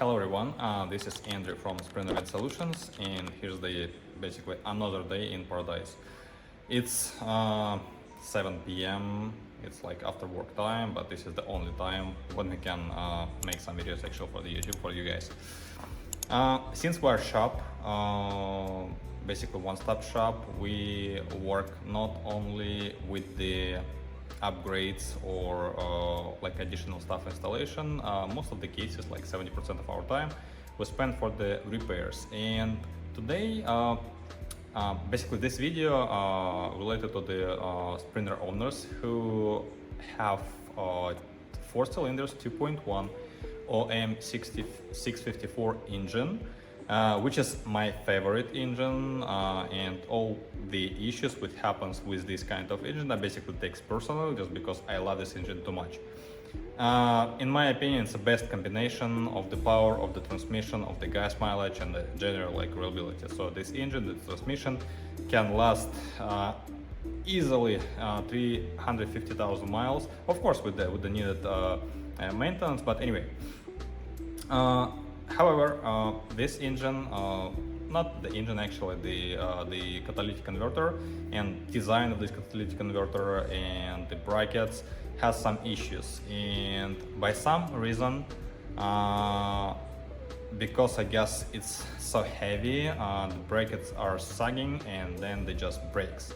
Hello everyone, this is Andrew from Preventative Solutions, and here's basically another day in paradise. It's 7 p.m. It's like after work time, but this is the only time when we can make some videos actually for the YouTube for you guys. Since we're a shop, basically one-stop shop, we work not only with the upgrades or like additional stuff installation. Most of the cases, like 70% of our time, we spend for the repairs. And today, basically this video related to the Sprinter owners who have 4 cylinders 2.1 OM 654 engine, which is my favorite engine, and all the issues which happens with this kind of engine I basically takes personally just because I love this engine too much. In my opinion, it's the best combination of the power of the transmission, of the gas mileage, and the general like reliability. So this engine, the transmission, can last easily 350,000 miles, of course with the needed maintenance, but anyway. However, this engine, not the engine actually, the catalytic converter and design of this catalytic converter and the brackets has some issues, and by some reason, because I guess it's so heavy, the brackets are sagging and then they just breaks.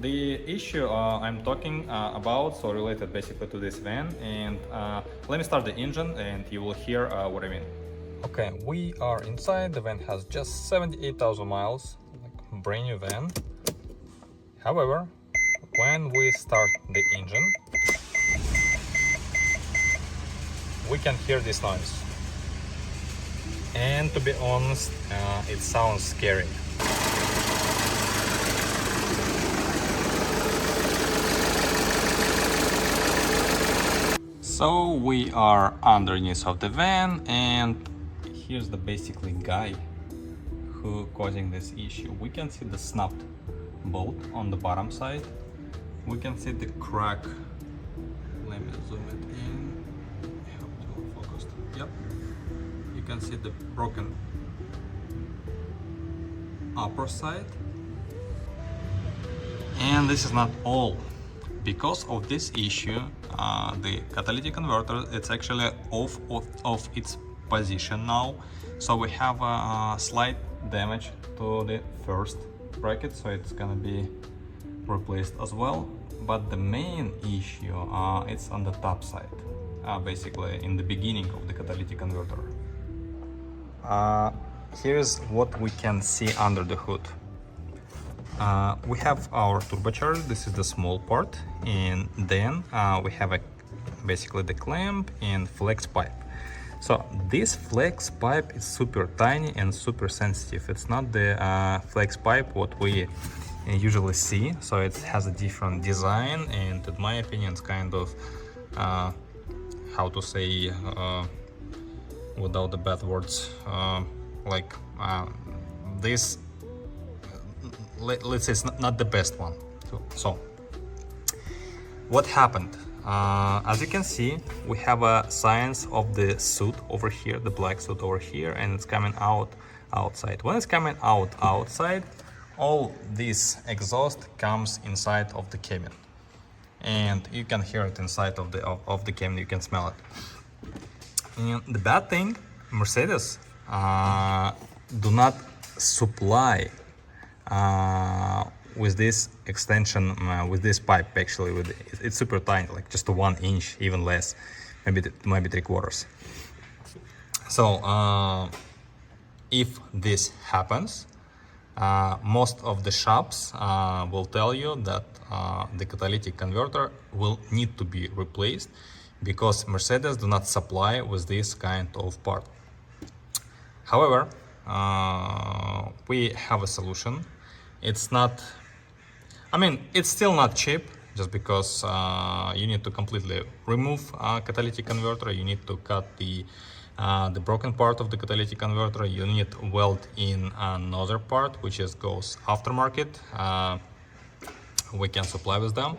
The issue I'm talking about, so related basically to this van, and let me start the engine and you will hear what I mean. Okay, we are inside. The van has just 78,000 miles, like brand new van. However, when we start the engine, we can hear this noise. And to be honest, it sounds scary. So we are underneath of the van, and here's the basically guy who causing this issue. We can see the snapped bolt on the bottom side. We can see the crack. Let me zoom it in. I hope it will focus. Yep. You can see the broken upper side. And this is not all. Because of this issue, the catalytic converter, it's actually off of its position now. So we have a slight damage to the first bracket, so it's gonna be replaced as well. But the main issue, it's on the top side, basically in the beginning of the catalytic converter. Here's what we can see under the hood. We have our turbocharger. This is the small part, and then we have basically the clamp and flex pipe. So this flex pipe is super tiny and super sensitive. It's not the flex pipe what we usually see, so it has a different design, and in my opinion it's kind of how to say without the bad words, like this, let's say it's not the best one. So what happened? As you can see, we have a signs of the soot over here, the black soot over here, and it's coming out outside. When it's coming out outside, all this exhaust comes inside of the cabin, and you can hear it inside of the cabin. You can smell it. And the bad thing, Mercedes do not supply with this extension, with this pipe. Actually, it's super tiny, like just 1 inch, even less, maybe 3/4. So if this happens, most of the shops will tell you that the catalytic converter will need to be replaced because Mercedes do not supply with this kind of part. However, we have a solution. It's not, I mean, it's still not cheap, just because you need to completely remove catalytic converter. You need to cut the broken part of the catalytic converter. You need to weld in another part, which goes aftermarket. We can supply with them,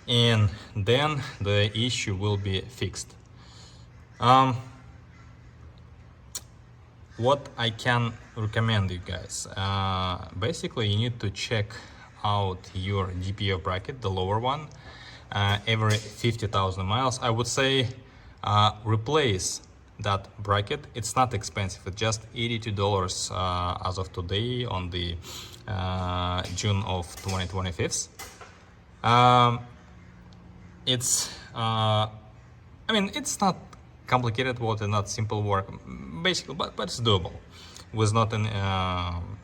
and then the issue will be fixed. what I can recommend you guys, basically you need to check out your DPO bracket, the lower one, every 50,000 miles. I would say replace that bracket. It's not expensive, it's just $82 as of today on the June of 2025. It's I mean, it's not complicated work and not simple work, basically, but it's doable with not an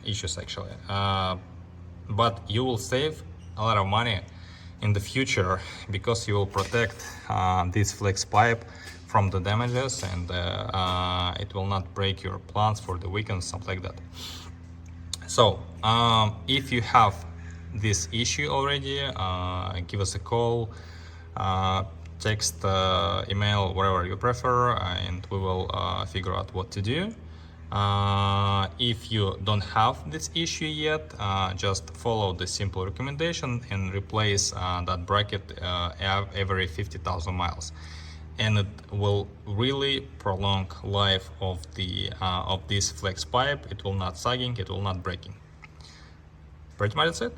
issues actually. But you will save a lot of money in the future because you will protect this flex pipe from the damages, and it will not break your plants for the weekend, something like that. So if you have this issue already, give us a call, text, email, whatever you prefer, and we will figure out what to do. If you don't have this issue yet, just follow the simple recommendation and replace that bracket every 50,000 miles, and it will really prolong life of the of this flex pipe. It will not sagging, it will not breaking. Pretty much that's it.